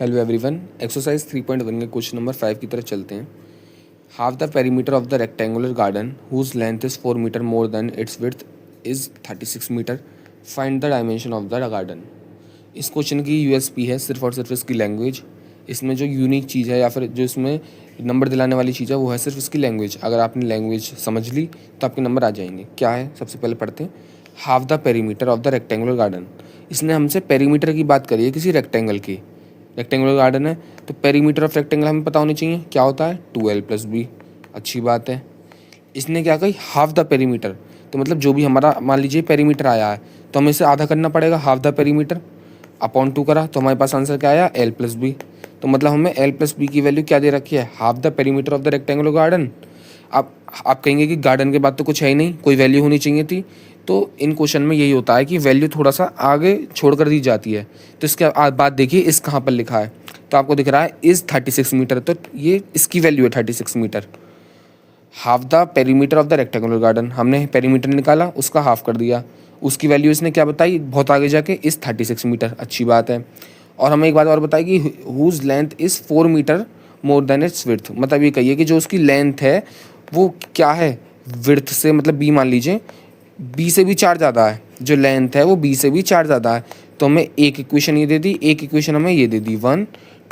Hello everyone, exercise 3.1 के question number 5 की तरफ चलते हैं। Half the perimeter of the rectangular garden whose length is 4 metre more than its width is 36 metre. Find the dimension of the garden. इस question की USP है सिर्फ और सिर्फ इसकी लैंग्वेज। इसमें जो यूनिक चीज़ है या फिर जो इसमें नंबर दिलाने वाली चीज़ है वो है सिर्फ इसकी लैंग्वेज। अगर आपने लैंग्वेज समझ ली तो आपके नंबर आ जाएंगे। क्या है, सबसे पहले पढ़ते हैं। Half the perimeter of the rectangular garden. इसने हमसे पेरीमीटर की बात करी है किसी रेक्टेंगल की। रेक्टेंगुलर गार्डन है तो पेरीमीटर ऑफ रेक्टेंगल हमें पता होनी चाहिए। क्या होता है? 2l+b। अच्छी बात है। इसने क्या कही? Half the perimeter. तो मतलब जो भी हमारा मान लीजिए पेरीमीटर आया है तो हमें इसे आधा करना पड़ेगा। हाफ द पेरीमीटर अपॉन 2 करा तो हमारे पास आंसर क्या आया? l+b। तो मतलब हमें l+b की वैल्यू क्या दे रखी है? Half the perimeter of the rectangular garden. आप कहेंगे कि गार्डन के बाद तो कुछ है ही नहीं, कोई वैल्यू होनी चाहिए थी। तो इन क्वेश्चन में यही होता है कि वैल्यू थोड़ा सा आगे छोड़ कर दी जाती है। तो इसके बाद देखिए इस कहाँ पर लिखा है, तो आपको दिख रहा है इस 36 मीटर, तो ये इसकी वैल्यू है 36 metre. Half the perimeter of the rectangular garden, हमने पेरीमीटर निकाला, उसका हाफ कर दिया, उसकी वैल्यू इसने क्या बताई बहुत आगे जाके? इस 36 मीटर। अच्छी बात है। और हमें एक बात और बताई कि whose length is 4 metre more than its width. मतलब ये कहिए कि जो उसकी लेंथ है वो क्या है? विड्थ से, मतलब बी मान लीजिए बी से भी 4 ज़्यादा है। जो लेंथ है वो बी से भी 4 ज़्यादा है। तो हमें एक इक्वेशन ये दे दी, एक इक्वेशन हमें ये दे दी 1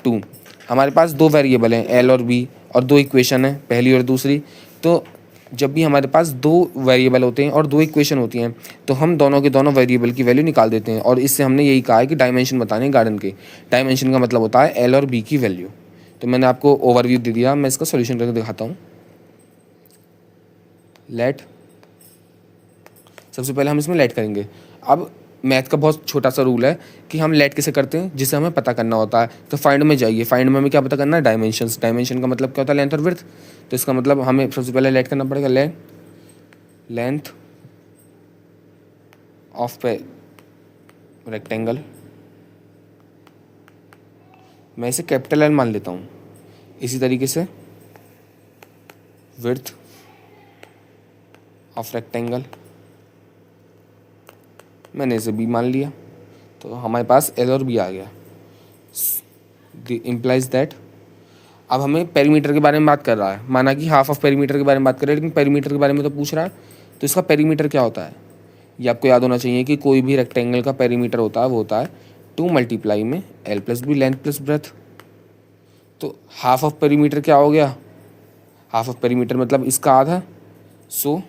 2। हमारे पास दो वेरिएबल हैं एल और बी, और दो इक्वेशन है पहली और दूसरी। तो जब भी हमारे पास दो वेरिएबल होते हैं और दो इक्वेशन होती हैं तो हम दोनों के दोनों वेरिएबल की वैल्यू निकाल देते हैं। और इससे हमने यही कहा है कि डायमेंशन बताने गार्डन के। डायमेंशन का मतलब होता है एल और बी की वैल्यू। तो मैंने आपको ओवरव्यू दे दिया, मैं इसका सोल्यूशन करके दिखाता हूँ। लेट, सबसे पहले हम इसमें लेट करेंगे। अब मैथ का बहुत छोटा सा रूल है कि हम लेट कैसे करते हैं, जिसे हमें पता करना होता है। तो फाइंड में जाइए, फाइंड में हमें क्या पता करना है? डायमेंशंस। डायमेंशन का मतलब क्या होता है? लेंथ और विड्थ। तो इसका मतलब हमें सबसे पहले लेट करना पड़ेगा। लेंथ ऑफ रेक्टेंगल, मैं इसे कैपिटल एल मान लेता हूँ। इसी तरीके से विड्थ ऑफ रेक्टेंगल, मैंने इसे बी मान लिया। तो हमारे पास एल और बी आ गया। इम्प्लाइज दैट, अब हमें पेरीमीटर के बारे में बात कर रहा है। माना कि हाफ ऑफ पेरीमीटर के बारे में बात कर रहे हैं, लेकिन पेरीमीटर के बारे में तो पूछ रहा है। तो इसका पेरीमीटर क्या होता है ये आपको याद होना चाहिए कि कोई भी रेक्टेंगल का पेरीमीटर होता है वो होता है 2 मल्टीप्लाई में l+b लेंथ प्लस ब्रेथ। तो हाफ ऑफ पेरीमीटर क्या हो गया? हाफ ऑफ पेरीमीटर मतलब इसका आधा। सो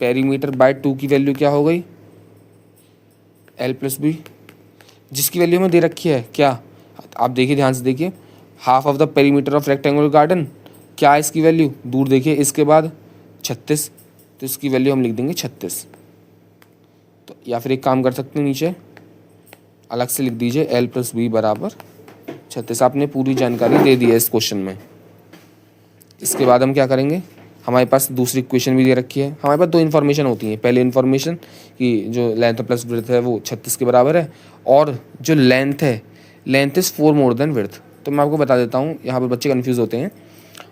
पेरीमीटर बाय 2 की वैल्यू क्या हो गई? l+b, जिसकी वैल्यू हमें दे रखी है। क्या? आप देखिए, ध्यान से देखिए, half of the perimeter of rectangular garden, क्या है इसकी वैल्यू? दूर देखिए, इसके बाद 36, तो इसकी वैल्यू हम लिख देंगे 36। तो या फिर एक काम कर सकते हैं, नीचे अलग से लिख दीजिए l+b बराबर 36। आपने पूरी जानकारी दे दी है इस क्वेश्चन में। इसके बाद हम क्या करेंगे? हमारे पास दूसरी इक्वेशन भी दे रखी है। हमारे पास दो इन्फॉर्मेशन होती हैं। पहले इन्फॉर्मेशन कि जो लेंथ प्लस विड्थ है वो 36 के बराबर है, और जो लेंथ है, length is 4 more than width. तो मैं आपको बता देता हूँ, यहाँ पर बच्चे कन्फ्यूज़ होते हैं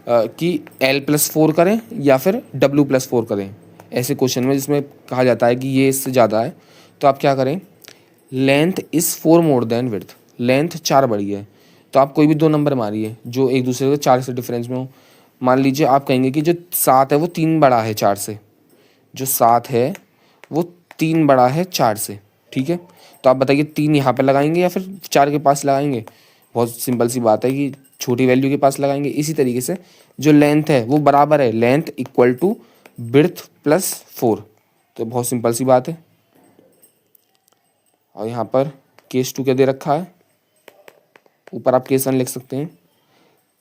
कि l+4 करें या फिर w+4 करें। ऐसे क्वेश्चन में जिसमें कहा जाता है कि ये इससे ज़्यादा है, तो आप क्या करें? Length is 4 more than width, length 4 बड़ी है। तो आप कोई भी दो नंबर मारिए जो एक दूसरे के 4 से डिफरेंस में हो। मान लीजिए आप कहेंगे कि जो 7 है वो 3 बड़ा है 4 से। जो 7 है वो 3 बड़ा है 4 से, ठीक है? तो आप बताइए 3 यहाँ पे लगाएंगे या फिर 4 के पास लगाएंगे? बहुत सिंपल सी बात है कि छोटी वैल्यू के पास लगाएंगे। इसी तरीके से जो लेंथ है वो बराबर है length equal to width plus 4। तो बहुत सिंपल सी बात है। और यहाँ पर केस 2 क्या दे रखा है? ऊपर आप केस 1 लिख सकते हैं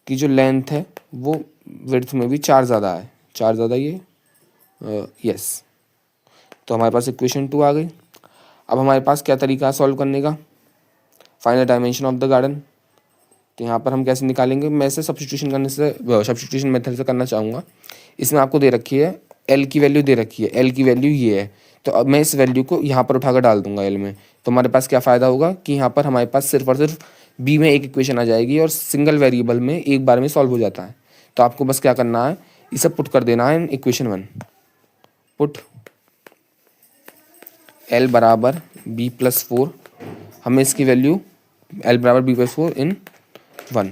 कि जो लेंथ है वो विड्थ में भी 4 ज़्यादा है। 4 ज़्यादा ये यस। तो हमारे पास इक्वेशन 2 आ गई। अब हमारे पास क्या तरीका है सॉल्व करने का? Find the dimension of the garden. तो यहाँ पर हम कैसे निकालेंगे? मैं इसे सब्स्टिट्यूशन मेथड से करना चाहूँगा। इसमें आपको दे रखी है एल की वैल्यू दे रखी है, एल की वैल्यू ये है। तो अब मैं इस वैल्यू को यहाँ पर उठाकर डाल दूंगा एल में। तो हमारे पास क्या फ़ायदा होगा कि यहाँ पर हमारे पास सिर्फ और सिर्फ बी में एक इक्वेशन आ जाएगी, और सिंगल वेरिएबल में एक बार में सॉल्व हो जाता है। तो आपको बस क्या करना है, इसे पुट कर देना है इक्वेशन 1। पुट एल बराबर b+4, हमें इसकी वैल्यू एल बराबर बी प्लस 4 इन 1।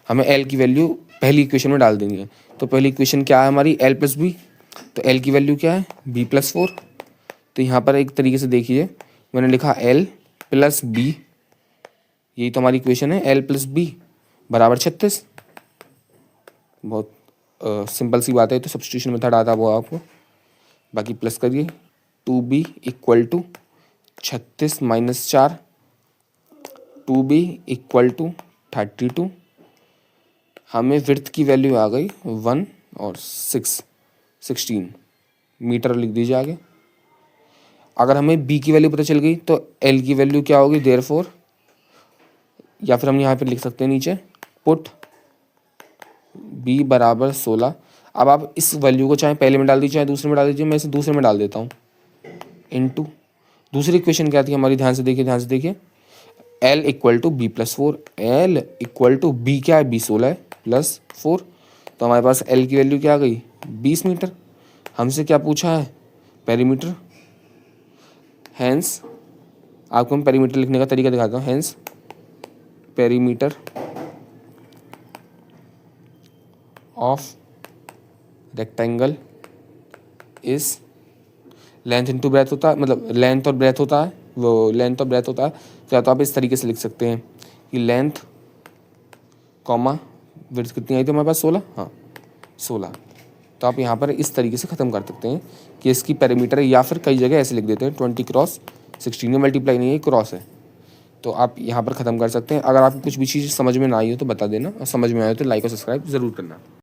हमें एल की वैल्यू पहली इक्वेशन में डाल देनी है। तो पहली इक्वेशन क्या है हमारी, एल प्लस बी। तो एल की वैल्यू क्या है, बी प्लस 4। तो यहाँ पर एक तरीके से देखिए, मैंने लिखा एल प्लस बी, यही तो हमारी इक्वेशन है, एल प्लस बी बराबर 36। बहुत सिंपल सी बात है, तो सब्स्टिट्यूशन मेथड आता है वो आपको। बाकी प्लस करिए, 2b equal to 36 minus 4, 2b equal to 32। हमें विड्थ की वैल्यू आ गई 1 और 16 मीटर लिख दीजिए आगे। अगर हमें b की वैल्यू पता चल गई तो l की वैल्यू क्या होगी, देयरफॉर, या फिर हम यहाँ पे लिख सकते हैं नीचे, पुट b बराबर 16। अब आप इस वैल्यू को चाहे पहले में डाल दीजिए चाहे दूसरे में डाल दीजिए, मैं इसे दूसरे में डाल देता हूँ, इनटू दूसरी इक्वेशन क्या थी हमारी, ध्यान से देखिए, l equal to B plus 4, L equal to B क्या है, बी 16 है प्लस 4। तो हमारे पास l की वैल्यू क्या आ गई, 20 मीटर। हमसे क्या पूछा है, पेरीमीटर। हैंस आपको मैं पेरीमीटर लिखने का तरीका दिखाता हूँ। Hence perimeter of rectangle is length into breadth होता है, मतलब लेंथ और ब्रेथ होता है, वो लेंथ और ब्रेथ होता है। तो या तो आप इस तरीके से लिख सकते हैं कि लेंथ कॉमा विड्थ कितनी आई थी हमारे पास, 16, हाँ 16। तो आप यहाँ पर इस तरीके से ख़त्म कर सकते हैं कि इसकी पेरीमीटर है, या फिर कई जगह ऐसे लिख देते हैं 20 क्रॉस 16 में मल्टीप्लाई नहीं है, क्रॉस है। तो आप यहाँ पर ख़त्म कर सकते हैं। अगर आपको कुछ भी चीज़ समझ में ना आई हो तो बता देना, और समझ में आए तो लाइक और सब्सक्राइब ज़रूर करना।